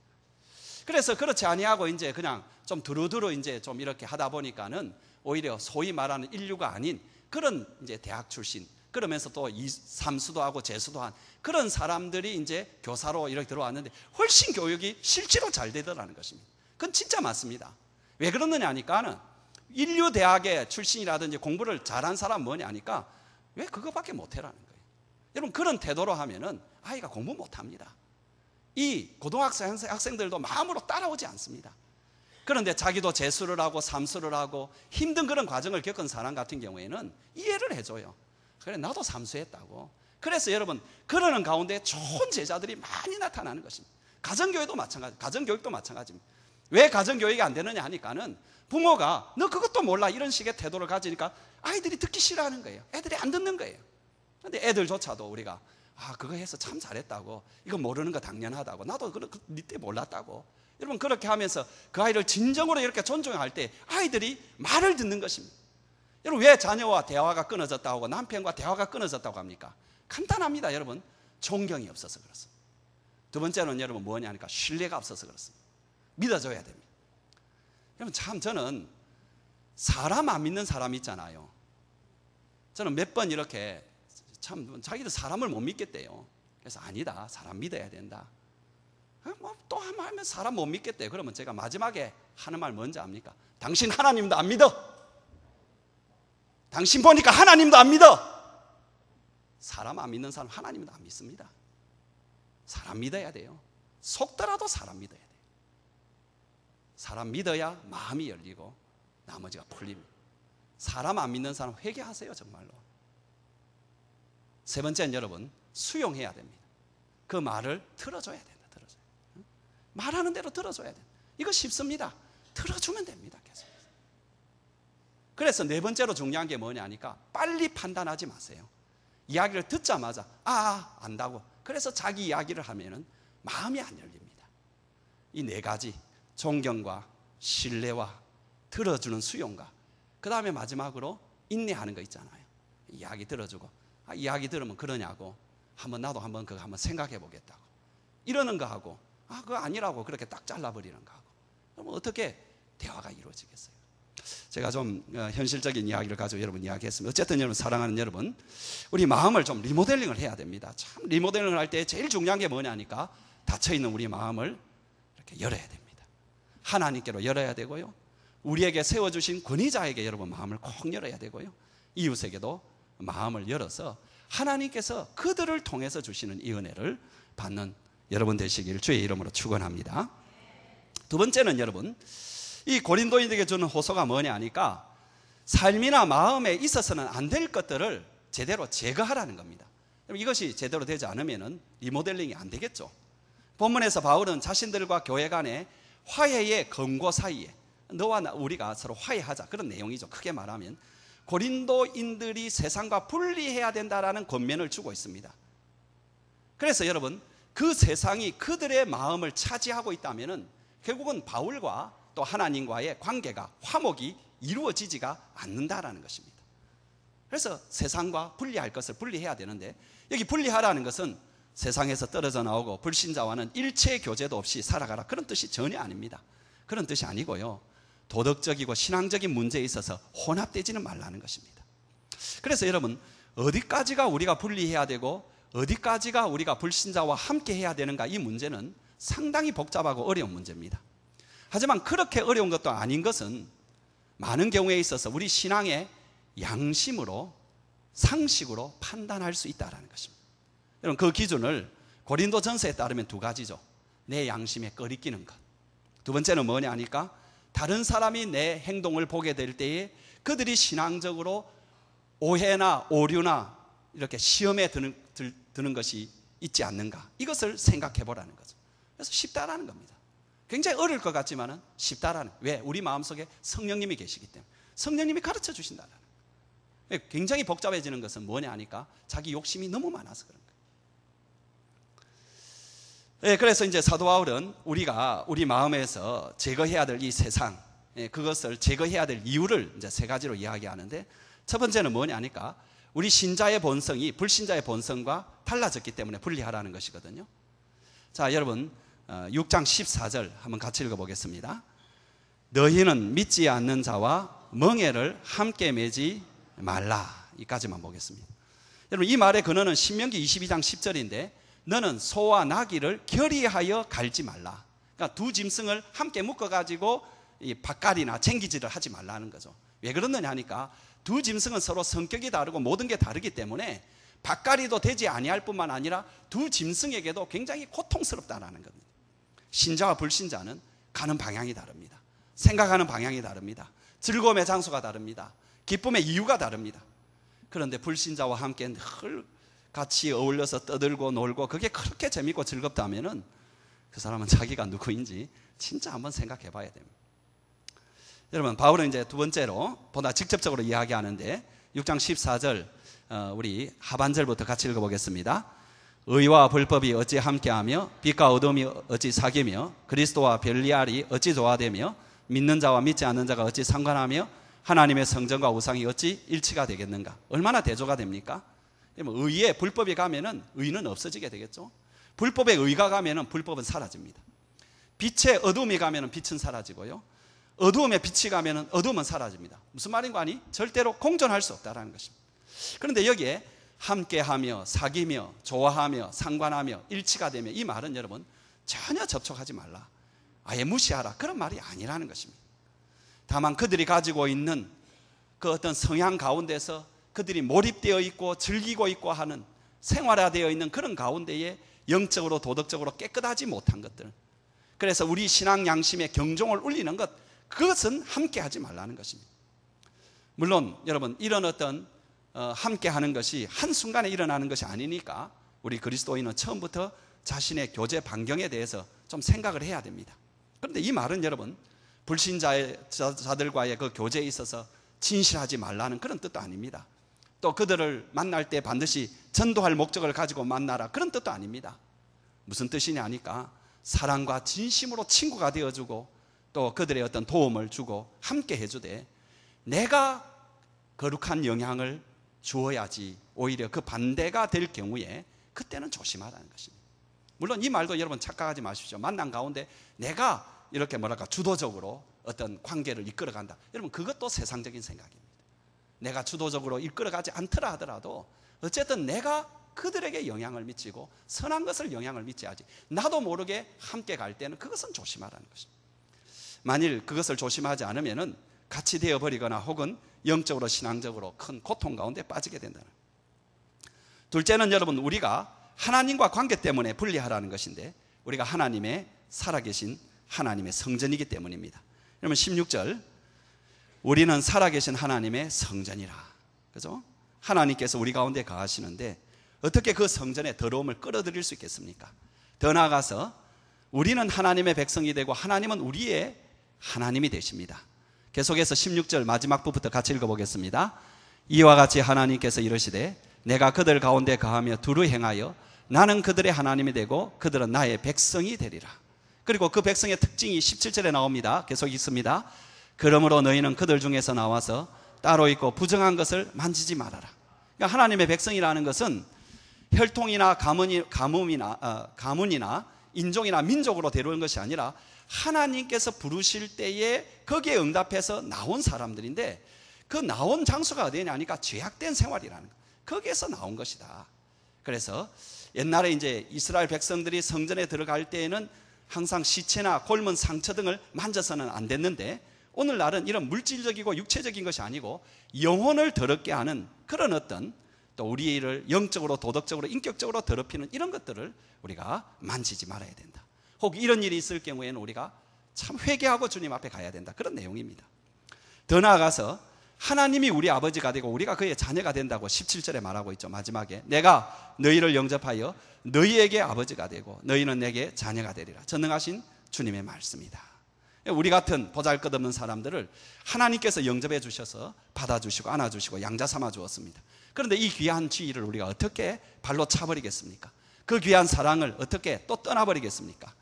그래서 그렇지 아니하고 이제 그냥 좀 두루두루 이제 좀 이렇게 하다 보니까는 오히려 소위 말하는 인류가 아닌 그런 이제 대학 출신, 그러면서 또 삼수도 하고 재수도 한 그런 사람들이 이제 교사로 이렇게 들어왔는데 훨씬 교육이 실제로 잘 되더라는 것입니다. 그건 진짜 맞습니다. 왜 그러느냐 하니까는 인류대학의 출신이라든지 공부를 잘한 사람 뭐냐 하니까 왜 그거밖에 못해라는 거예요. 여러분 그런 태도로 하면은 아이가 공부 못합니다. 이 고등학생 학생들도 마음으로 따라오지 않습니다. 그런데 자기도 재수를 하고 삼수를 하고 힘든 그런 과정을 겪은 사람 같은 경우에는 이해를 해줘요. 그래 나도 삼수했다고. 그래서 여러분 그러는 가운데 좋은 제자들이 많이 나타나는 것입니다. 가정교육도 마찬가지입니다. 왜 가정교육이 안 되느냐 하니까는 부모가 너 그것도 몰라 이런 식의 태도를 가지니까 아이들이 듣기 싫어하는 거예요. 애들이 안 듣는 거예요. 그런데 애들조차도 우리가 그거 해서 참 잘했다고, 이거 모르는 거 당연하다고, 나도 네 때 몰랐다고, 여러분 그렇게 하면서 그 아이를 진정으로 이렇게 존중할 때 아이들이 말을 듣는 것입니다. 여러분 왜 자녀와 대화가 끊어졌다고 하고 남편과 대화가 끊어졌다고 합니까? 간단합니다. 여러분 존경이 없어서 그렇습니다. 두 번째는 여러분 뭐냐 하니까 신뢰가 없어서 그렇습니다. 믿어줘야 됩니다. 여러분, 참 저는 사람 안 믿는 사람 있잖아요. 저는 몇 번 이렇게 참 자기들 사람을 못 믿겠대요. 그래서 아니다, 사람 믿어야 된다. 뭐 또 한 번 하면 사람 못 믿겠대요. 그러면 제가 마지막에 하는 말 뭔지 압니까? 당신 하나님도 안 믿어. 당신 보니까 하나님도 안 믿어. 사람 안 믿는 사람 하나님도 안 믿습니다. 사람 믿어야 돼요. 속더라도 사람 믿어야 돼요. 사람 믿어야 마음이 열리고 나머지가 풀립니다. 사람 안 믿는 사람 회개하세요, 정말로. 세 번째는 여러분, 수용해야 됩니다. 그 말을 들어줘야 된다. 들어줘야. 말하는 대로 들어줘야 된다. 이거 쉽습니다. 들어주면 됩니다. 계속. 그래서 네 번째로 중요한 게 뭐냐니까 빨리 판단하지 마세요. 이야기를 듣자마자 안다고. 그래서 자기 이야기를 하면은 마음이 안 열립니다. 이 네 가지, 존경과 신뢰와 들어주는 수용과, 그 다음에 마지막으로 인내하는 거 있잖아요. 이야기 들어주고, 이야기 들으면 그러냐고, 나도 한번 그거 한번 생각해 보겠다고 이러는 거 하고, 그거 아니라고 그렇게 딱 잘라버리는 거 하고, 그러면 어떻게 대화가 이루어지겠어요? 제가 좀 현실적인 이야기를 가지고 여러분 이야기했습니다. 어쨌든 여러분, 사랑하는 여러분, 우리 마음을 좀 리모델링을 해야 됩니다. 참 리모델링을 할 때 제일 중요한 게 뭐냐니까 닫혀있는 우리 마음을 이렇게 열어야 됩니다. 하나님께로 열어야 되고요, 우리에게 세워주신 권위자에게 여러분 마음을 꼭 열어야 되고요, 이웃에게도 마음을 열어서 하나님께서 그들을 통해서 주시는 이 은혜를 받는 여러분 되시길 주의 이름으로 축원합니다. 두 번째는 여러분, 이 고린도인들에게 주는 호소가 뭐냐 하니까 삶이나 마음에 있어서는 안 될 것들을 제대로 제거하라는 겁니다. 이것이 제대로 되지 않으면 리모델링이 안 되겠죠. 본문에서 바울은 자신들과 교회 간의 화해의 검고 사이에 너와 우리가 서로 화해하자, 그런 내용이죠. 크게 말하면 고린도인들이 세상과 분리해야 된다라는 권면을 주고 있습니다. 그래서 여러분, 그 세상이 그들의 마음을 차지하고 있다면 결국은 바울과 또 하나님과의 관계가, 화목이 이루어지지가 않는다라는 것입니다. 그래서 세상과 분리할 것을 분리해야 되는데, 여기 분리하라는 것은 세상에서 떨어져 나오고 불신자와는 일체 교제도 없이 살아가라, 그런 뜻이 전혀 아닙니다. 그런 뜻이 아니고요, 도덕적이고 신앙적인 문제에 있어서 혼합되지는 말라는 것입니다. 그래서 여러분, 어디까지가 우리가 분리해야 되고 어디까지가 우리가 불신자와 함께 해야 되는가, 이 문제는 상당히 복잡하고 어려운 문제입니다. 하지만 그렇게 어려운 것도 아닌 것은 많은 경우에 있어서 우리 신앙의 양심으로, 상식으로 판단할 수 있다는 것입니다. 여러분, 그 기준을 고린도전서에 따르면 두 가지죠. 내 양심에 꺼리끼는 것. 두 번째는 뭐냐 하니까 다른 사람이 내 행동을 보게 될 때에 그들이 신앙적으로 오해나 오류나 이렇게 시험에 드는 것이 있지 않는가, 이것을 생각해 보라는 거죠. 그래서 쉽다라는 겁니다. 굉장히 어려울 것 같지만은 쉽다라는. 왜? 우리 마음속에 성령님이 계시기 때문에, 성령님이 가르쳐 주신다라는. 굉장히 복잡해지는 것은 뭐냐 하니까 자기 욕심이 너무 많아서 그런 거예요. 그래서 이제 사도 바울은 우리가 우리 마음에서 제거해야 될 이 세상, 그것을 제거해야 될 이유를 이제 세 가지로 이야기하는데, 첫 번째는 뭐냐 하니까 우리 신자의 본성이 불신자의 본성과 달라졌기 때문에 분리하라는 것이거든요. 자, 여러분 6장 14절 한번 같이 읽어보겠습니다. 너희는 믿지 않는 자와 멍에를 함께 매지 말라. 이까지만 보겠습니다. 여러분, 이 말의 근원은 신명기 22장 10절인데 너는 소와 나귀를 결의하여 갈지 말라. 그러니까 두 짐승을 함께 묶어가지고 이 밭갈이나 쟁기질을 하지 말라는 거죠. 왜 그러느냐 하니까 두 짐승은 서로 성격이 다르고 모든 게 다르기 때문에 밭갈이도 되지 아니할 뿐만 아니라 두 짐승에게도 굉장히 고통스럽다라는 겁니다. 신자와 불신자는 가는 방향이 다릅니다. 생각하는 방향이 다릅니다. 즐거움의 장소가 다릅니다. 기쁨의 이유가 다릅니다. 그런데 불신자와 함께 늘 같이 어울려서 떠들고 놀고 그게 그렇게 재밌고 즐겁다면은 그 사람은 자기가 누구인지 진짜 한번 생각해 봐야 됩니다. 여러분, 바울은 이제 두 번째로 보다 직접적으로 이야기하는데 6장 14절 우리 하반절부터 같이 읽어보겠습니다. 의와 불법이 어찌 함께하며 빛과 어둠이 어찌 사귀며 그리스도와 벨리알이 어찌 조화되며 믿는 자와 믿지 않는 자가 어찌 상관하며 하나님의 성전과 우상이 어찌 일치가 되겠는가. 얼마나 대조가 됩니까? 의에 불법이 가면은 의는 없어지게 되겠죠. 불법에 의가 가면은 불법은 사라집니다. 빛에 어둠이 가면 빛은 사라지고요, 어두움에 빛이 가면 어둠은 사라집니다. 무슨 말인가 하니 절대로 공존할 수 없다는 것입니다. 그런데 여기에 함께하며 사귀며 좋아하며 상관하며 일치가 되며, 이 말은 여러분 전혀 접촉하지 말라, 아예 무시하라, 그런 말이 아니라는 것입니다. 다만 그들이 가지고 있는 그 어떤 성향 가운데서 그들이 몰입되어 있고 즐기고 있고 하는, 생활화되어 있는 그런 가운데에 영적으로 도덕적으로 깨끗하지 못한 것들, 그래서 우리 신앙 양심에 경종을 울리는 것, 그것은 함께하지 말라는 것입니다. 물론 여러분 이런 어떤 함께하는 것이 한순간에 일어나는 것이 아니니까 우리 그리스도인은 처음부터 자신의 교제 반경에 대해서 좀 생각을 해야 됩니다. 그런데 이 말은 여러분 불신자들과의 그 교제에 있어서 진실하지 말라는 그런 뜻도 아닙니다. 또 그들을 만날 때 반드시 전도할 목적을 가지고 만나라, 그런 뜻도 아닙니다. 무슨 뜻이냐 하니까 사랑과 진심으로 친구가 되어주고 또 그들의 어떤 도움을 주고 함께 해주되, 내가 거룩한 영향을 주어야지 오히려 그 반대가 될 경우에 그때는 조심하라는 것입니다. 물론 이 말도 여러분 착각하지 마십시오. 만남 가운데 내가 이렇게 주도적으로 어떤 관계를 이끌어간다, 여러분 그것도 세상적인 생각입니다. 내가 주도적으로 이끌어가지 않더라 하더라도 어쨌든 내가 그들에게 영향을 미치고 선한 것을 영향을 미쳐야지, 나도 모르게 함께 갈 때는 그것은 조심하라는 것입니다. 만일 그것을 조심하지 않으면 같이 되어버리거나 혹은 영적으로 신앙적으로 큰 고통 가운데 빠지게 된다는. 둘째는 여러분 우리가 하나님과 관계 때문에 분리하라는 것인데, 우리가 하나님의 살아계신 하나님의 성전이기 때문입니다. 여러분 16절, 우리는 살아계신 하나님의 성전이라, 그죠? 하나님께서 우리 가운데 거하시는데 어떻게 그 성전의 더러움을 끌어들일 수 있겠습니까? 더 나아가서 우리는 하나님의 백성이 되고 하나님은 우리의 하나님이 되십니다. 계속해서 16절 마지막 부부터 같이 읽어보겠습니다. 이와 같이 하나님께서 이르시되 내가 그들 가운데 거하며 두루 행하여 나는 그들의 하나님이 되고 그들은 나의 백성이 되리라. 그리고 그 백성의 특징이 17절에 나옵니다. 계속 읽습니다. 그러므로 너희는 그들 중에서 나와서 따로 있고 부정한 것을 만지지 말아라. 그러니까 하나님의 백성이라는 것은 혈통이나 가문이나 인종이나 민족으로 데려온 것이 아니라 하나님께서 부르실 때에 거기에 응답해서 나온 사람들인데, 그 나온 장소가 어디냐 하니까 죄악된 생활이라는 것, 거기에서 나온 것이다. 그래서 옛날에 이제 이스라엘 백성들이 성전에 들어갈 때에는 항상 시체나 골문 상처 등을 만져서는 안 됐는데, 오늘날은 이런 물질적이고 육체적인 것이 아니고 영혼을 더럽게 하는 그런 어떤, 또 우리를 영적으로 도덕적으로 인격적으로 더럽히는 이런 것들을 우리가 만지지 말아야 된다. 혹 이런 일이 있을 경우에는 우리가 참 회개하고 주님 앞에 가야 된다, 그런 내용입니다. 더 나아가서 하나님이 우리 아버지가 되고 우리가 그의 자녀가 된다고 17절에 말하고 있죠. 마지막에 내가 너희를 영접하여 너희에게 아버지가 되고 너희는 내게 자녀가 되리라. 전능하신 주님의 말씀이다. 우리 같은 보잘것없는 사람들을 하나님께서 영접해 주셔서 받아주시고 안아주시고 양자 삼아 주었습니다. 그런데 이 귀한 지위를 우리가 어떻게 발로 차버리겠습니까? 그 귀한 사랑을 어떻게 또 떠나버리겠습니까?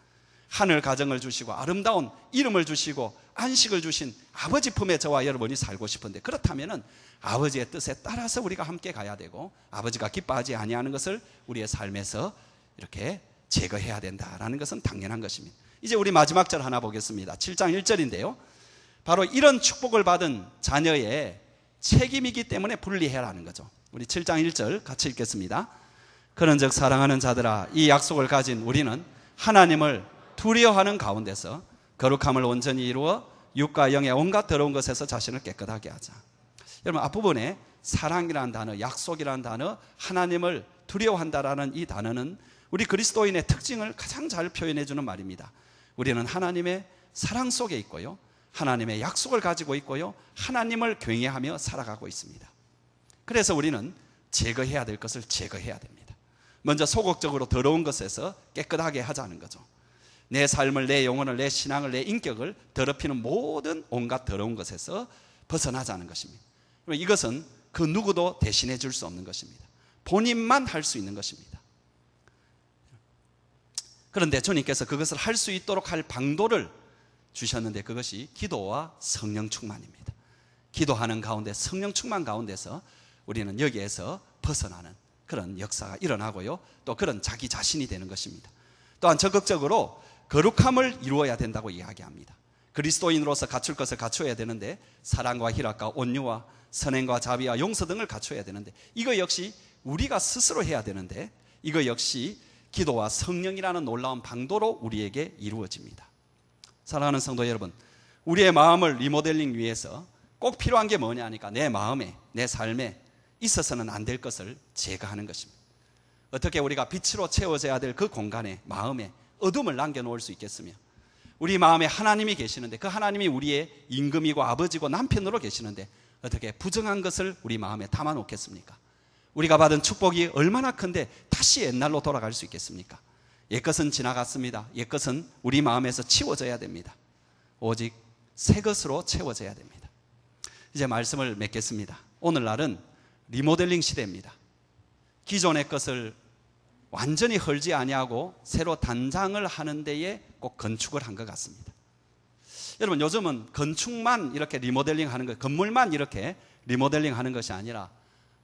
하늘 가정을 주시고 아름다운 이름을 주시고 안식을 주신 아버지 품에 저와 여러분이 살고 싶은데, 그렇다면 아버지의 뜻에 따라서 우리가 함께 가야 되고 아버지가 기뻐하지 아니하는 것을 우리의 삶에서 이렇게 제거해야 된다라는 것은 당연한 것입니다. 이제 우리 마지막 절 하나 보겠습니다. 7장 1절인데요 바로 이런 축복을 받은 자녀의 책임이기 때문에 분리해라는 거죠. 우리 7장 1절 같이 읽겠습니다. 그런즉 사랑하는 자들아, 이 약속을 가진 우리는 하나님을 두려워하는 가운데서 거룩함을 온전히 이루어 육과 영의 온갖 더러운 것에서 자신을 깨끗하게 하자. 여러분 앞부분에 사랑이라는 단어, 약속이라는 단어, 하나님을 두려워한다라는 이 단어는 우리 그리스도인의 특징을 가장 잘 표현해 주는 말입니다. 우리는 하나님의 사랑 속에 있고요, 하나님의 약속을 가지고 있고요, 하나님을 경외하며 살아가고 있습니다. 그래서 우리는 제거해야 될 것을 제거해야 됩니다. 먼저 소극적으로 더러운 것에서 깨끗하게 하자는 거죠. 내 삶을, 내 영혼을, 내 신앙을, 내 인격을 더럽히는 모든 온갖 더러운 것에서 벗어나자는 것입니다. 이것은 그 누구도 대신해 줄 수 없는 것입니다. 본인만 할 수 있는 것입니다. 그런데 주님께서 그것을 할 수 있도록 할 방도를 주셨는데, 그것이 기도와 성령 충만입니다. 기도하는 가운데, 성령 충만 가운데서 우리는 여기에서 벗어나는 그런 역사가 일어나고요, 또 그런 자기 자신이 되는 것입니다. 또한 적극적으로 거룩함을 이루어야 된다고 이야기합니다. 그리스도인으로서 갖출 것을 갖춰야 되는데 사랑과 희락과 온유와 선행과 자비와 용서 등을 갖춰야 되는데 이거 역시 우리가 스스로 해야 되는데 이거 역시 기도와 성령이라는 놀라운 방도로 우리에게 이루어집니다. 사랑하는 성도 여러분, 우리의 마음을 리모델링 위해서 꼭 필요한 게 뭐냐 하니까 내 마음에, 내 삶에 있어서는 안 될 것을 제거하는 것입니다. 어떻게 우리가 빛으로 채워져야 될 그 공간에, 마음에 어둠을 남겨놓을 수 있겠으며 우리 마음에 하나님이 계시는데 그 하나님이 우리의 임금이고 아버지고 남편으로 계시는데 어떻게 부정한 것을 우리 마음에 담아놓겠습니까? 우리가 받은 축복이 얼마나 큰데 다시 옛날로 돌아갈 수 있겠습니까? 옛것은 지나갔습니다. 옛것은 우리 마음에서 치워져야 됩니다. 오직 새 것으로 채워져야 됩니다. 이제 말씀을 맺겠습니다. 오늘날은 리모델링 시대입니다. 기존의 것을 완전히 헐지 아니하고 새로 단장을 하는 데에 꼭 건축을 한 것 같습니다. 여러분, 요즘은 건축만 이렇게 리모델링 하는 것, 건물만 이렇게 리모델링 하는 것이 아니라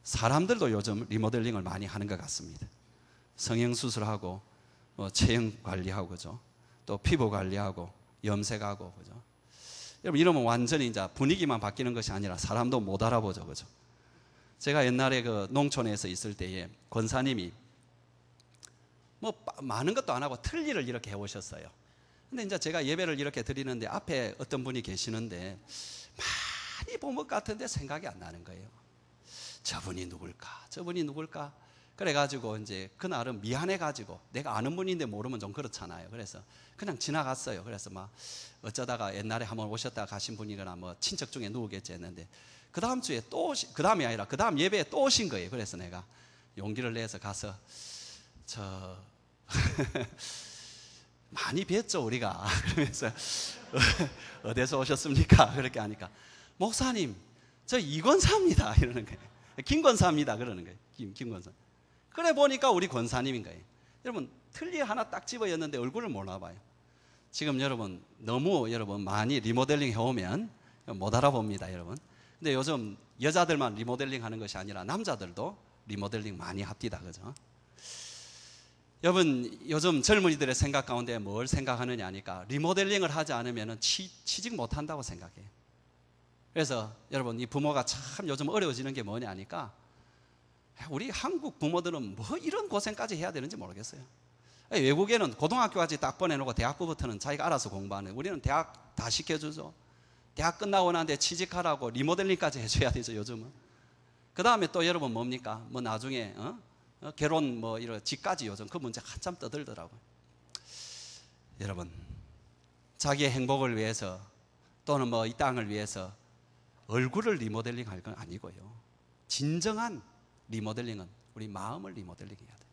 사람들도 요즘 리모델링을 많이 하는 것 같습니다. 성형수술하고 체형 관리하고 그죠? 또 피부 관리하고 염색하고 그죠? 여러분, 이러면 완전히 이제 분위기만 바뀌는 것이 아니라 사람도 못 알아보죠, 그죠? 제가 옛날에 그 농촌에서 있을 때에 권사님이 뭐 많은 것도 안 하고 틀니를 이렇게 해오셨어요. 근데 이제 제가 예배를 이렇게 드리는데 앞에 어떤 분이 계시는데 많이 본 것 같은데 생각이 안 나는 거예요. 저분이 누굴까? 저분이 누굴까? 그래가지고 이제 그날은 미안해가지고 내가 아는 분인데 모르면 좀 그렇잖아요. 그래서 그냥 지나갔어요. 그래서 막 어쩌다가 옛날에 한번 오셨다가 가신 분이거나 뭐 친척 중에 누구겠지 했는데 그 다음 주에 또 그 다음이 아니라 그 다음 예배에 또 오신 거예요. 그래서 내가 용기를 내서 가서 많이 뵀죠 우리가. 그러면서 어디서 오셨습니까? 그렇게 하니까 목사님 저 이권사입니다 이러는 거예요. 김권사입니다 그러는 거예요. 김권사. 그래 보니까 우리 권사님인 거예요. 여러분 틀니 하나 딱 집어였는데 얼굴을 몰라 봐요. 지금 여러분 너무 여러분 많이 리모델링 해오면 못 알아봅니다 여러분. 근데 요즘 여자들만 리모델링 하는 것이 아니라 남자들도 리모델링 많이 합디다 그죠? 여러분 요즘 젊은이들의 생각 가운데 뭘 생각하느냐 하니까 리모델링을 하지 않으면 취직 못한다고 생각해요. 그래서 여러분 이 부모가 참 요즘 어려워지는 게 뭐냐 하니까 우리 한국 부모들은 뭐 이런 고생까지 해야 되는지 모르겠어요. 외국에는 고등학교까지 딱 보내놓고 대학부부터는 자기가 알아서 공부하는, 우리는 대학 다 시켜주죠. 대학 끝나고 나는데 취직하라고 리모델링까지 해줘야 되죠 요즘은. 그 다음에 또 여러분 뭡니까? 뭐 나중에 결혼 뭐 이런 집까지 요즘 그 문제 한참 떠들더라고요. 여러분 자기의 행복을 위해서 또는 뭐 이 땅을 위해서 얼굴을 리모델링 할 건 아니고요. 진정한 리모델링은 우리 마음을 리모델링 해야 돼요.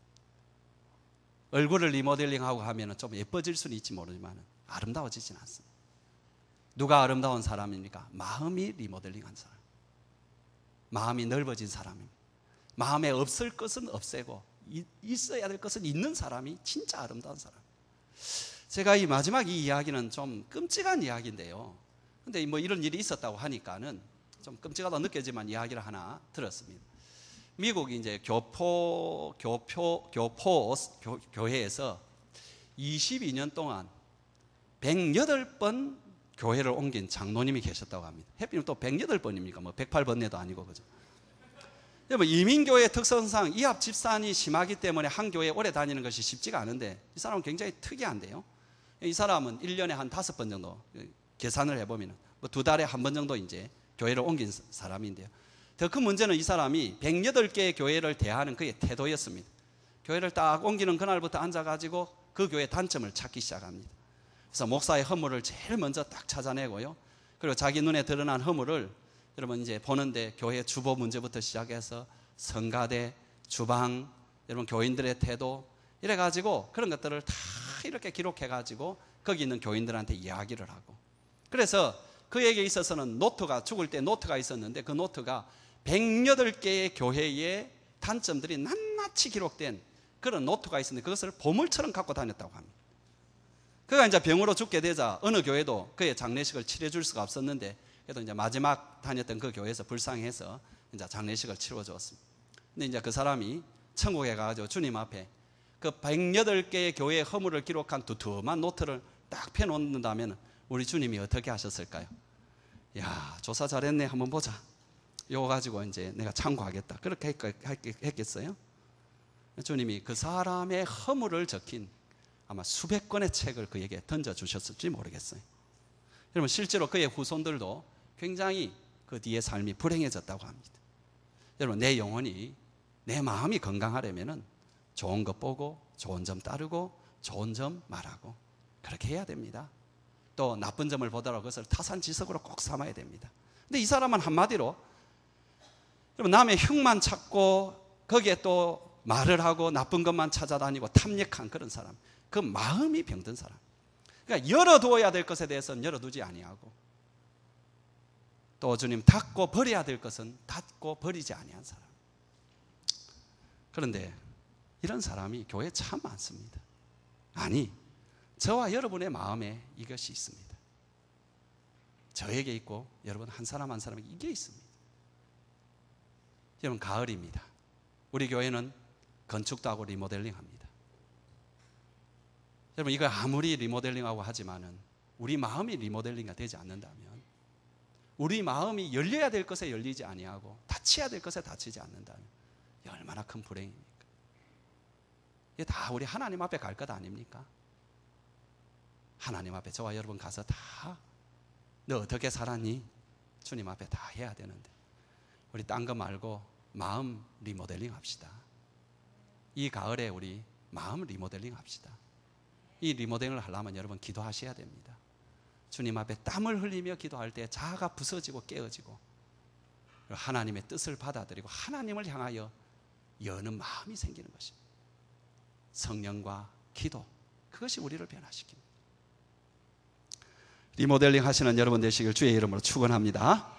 얼굴을 리모델링하고 하면 좀 예뻐질 수는 있지 모르지만 아름다워지진 않습니다. 누가 아름다운 사람입니까? 마음이 리모델링한 사람, 마음이 넓어진 사람입니다. 마음에 없을 것은 없애고 있어야 될 것은 있는 사람이 진짜 아름다운 사람. 제가 이 마지막 이 이야기는 좀 끔찍한 이야기인데요. 근데 뭐 이런 일이 있었다고 하니까는 좀 끔찍하다 느껴지만 이야기를 하나 들었습니다. 미국이 이제 교회에서 22년 동안 108번 교회를 옮긴 장로님이 계셨다고 합니다. 해피는 또 108번입니까? 뭐 108번에도 아니고 그죠? 여러분 이민교회 특성상 이합 집산이 심하기 때문에 한 교회에 오래 다니는 것이 쉽지가 않은데 이 사람은 굉장히 특이한데요. 이 사람은 1년에 한 5번 정도 계산을 해보면 뭐 2달에 한 번 정도 이제 교회를 옮긴 사람인데요. 더 큰 문제는 이 사람이 108개의 교회를 대하는 그의 태도였습니다. 교회를 딱 옮기는 그날부터 앉아가지고 그 교회의 단점을 찾기 시작합니다. 그래서 목사의 허물을 제일 먼저 딱 찾아내고요. 그리고 자기 눈에 드러난 허물을 여러분 이제 보는데 교회 주보 문제부터 시작해서 성가대, 주방, 여러분 교인들의 태도 이래가지고 그런 것들을 다 이렇게 기록해가지고 거기 있는 교인들한테 이야기를 하고, 그래서 그에게 있어서는 노트가, 죽을 때 노트가 있었는데 그 노트가 108개의 교회의 단점들이 낱낱이 기록된 그런 노트가 있었는데 그것을 보물처럼 갖고 다녔다고 합니다. 그가 이제 병으로 죽게 되자 어느 교회도 그의 장례식을 치러줄 수가 없었는데 그래도 이제 마지막 다녔던 그 교회에서 불쌍해서 이제 장례식을 치러주었습니다. 근데 이제 그 사람이 천국에 가가지고 주님 앞에 그 108개의 교회의 허물을 기록한 두툼한 노트를 딱 펴놓는다면 우리 주님이 어떻게 하셨을까요? 야, 조사 잘했네, 한번 보자. 이거 가지고 이제 내가 참고하겠다. 그렇게 했겠어요? 주님이 그 사람의 허물을 적힌 아마 수백 권의 책을 그에게 던져주셨을지 모르겠어요. 여러분, 실제로 그의 후손들도 굉장히 그 뒤에 삶이 불행해졌다고 합니다. 여러분, 내 영혼이, 내 마음이 건강하려면 좋은 것 보고 좋은 점 따르고 좋은 점 말하고 그렇게 해야 됩니다. 또 나쁜 점을 보더라도 그것을 타산지석으로 꼭 삼아야 됩니다. 근데 이 사람은 한마디로 여러분, 남의 흉만 찾고 거기에 또 말을 하고 나쁜 것만 찾아다니고 탐닉한 그런 사람, 그 마음이 병든 사람. 그러니까 열어두어야 될 것에 대해서는 열어두지 아니하고 또 주님 닫고 버려야 될 것은 닫고 버리지 아니한 사람. 그런데 이런 사람이 교회에 참 많습니다. 아니, 저와 여러분의 마음에 이것이 있습니다. 저에게 있고 여러분 한 사람 한 사람에게 이게 있습니다. 여러분, 가을입니다. 우리 교회는 건축도 하고 리모델링 합니다. 여러분, 이거 아무리 리모델링하고 하지만은 우리 마음이 리모델링이 되지 않는다면, 우리 마음이 열려야 될 것에 열리지 아니하고 닫혀야 될 것에 닫히지 않는다면 얼마나 큰 불행입니까? 이게 다 우리 하나님 앞에 갈 것 아닙니까? 하나님 앞에 저와 여러분 가서 다 너 어떻게 살았니? 주님 앞에 다 해야 되는데 우리 딴 거 말고 마음 리모델링 합시다. 이 가을에 우리 마음 리모델링 합시다. 이 리모델링을 하려면 여러분 기도하셔야 됩니다. 주님 앞에 땀을 흘리며 기도할 때 자아가 부서지고 깨어지고 하나님의 뜻을 받아들이고 하나님을 향하여 여는 마음이 생기는 것입니다. 성령과 기도, 그것이 우리를 변화시킵니다. 리모델링 하시는 여러분 되시길 주의 이름으로 축원합니다.